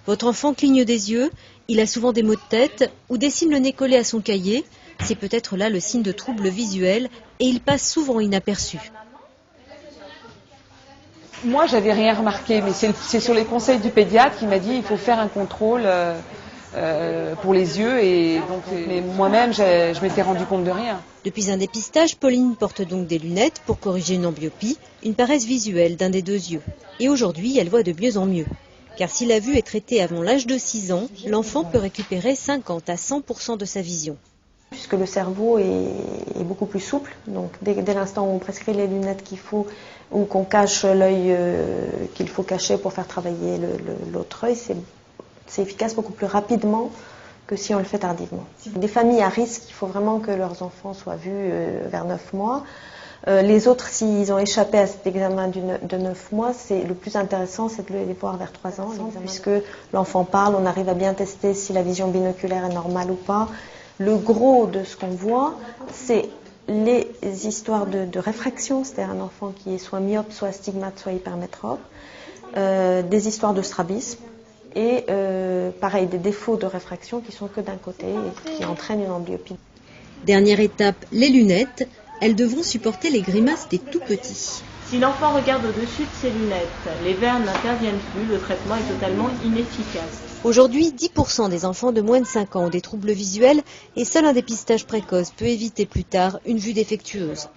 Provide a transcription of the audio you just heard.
Votre enfant cligne des yeux, il a souvent des maux de tête ou dessine le nez collé à son cahier. C'est peut-être là le signe de troubles visuels et il passe souvent inaperçu. Moi, j'avais rien remarqué, mais c'est sur les conseils du pédiatre qui m'a dit qu'il faut faire un contrôle pour les yeux. Et donc, mais moi-même, je m'étais rendu compte de rien. Depuis un dépistage, Pauline porte donc des lunettes pour corriger une amblyopie, une paresse visuelle d'un des deux yeux. Et aujourd'hui, elle voit de mieux en mieux. Car si la vue est traitée avant l'âge de 6 ans, l'enfant peut récupérer 50 à 100% de sa vision. Puisque le cerveau est beaucoup plus souple, donc dès l'instant où on prescrit les lunettes qu'il faut, ou qu'on cache l'œil qu'il faut cacher pour faire travailler l'autre œil, c'est efficace beaucoup plus rapidement que si on le fait tardivement. Des familles à risque, il faut vraiment que leurs enfants soient vus vers 9 mois. Les autres, s'ils ont échappé à cet examen de 9 mois, le plus intéressant, c'est de les voir vers 3 ans, puisque l'enfant parle, on arrive à bien tester si la vision binoculaire est normale ou pas. Le gros de ce qu'on voit, c'est les histoires de réfraction, c'est-à-dire un enfant qui est soit myope, soit astigmate, soit hypermétrope, des histoires de strabisme et pareil, des défauts de réfraction qui sont que d'un côté et qui entraînent une amblyopie. Dernière étape, les lunettes. Elles devront supporter les grimaces des tout petits. Si l'enfant regarde au-dessus de ses lunettes, les verres n'interviennent plus, le traitement est totalement inefficace. Aujourd'hui, 10% des enfants de moins de 5 ans ont des troubles visuels et seul un dépistage précoce peut éviter plus tard une vue défectueuse.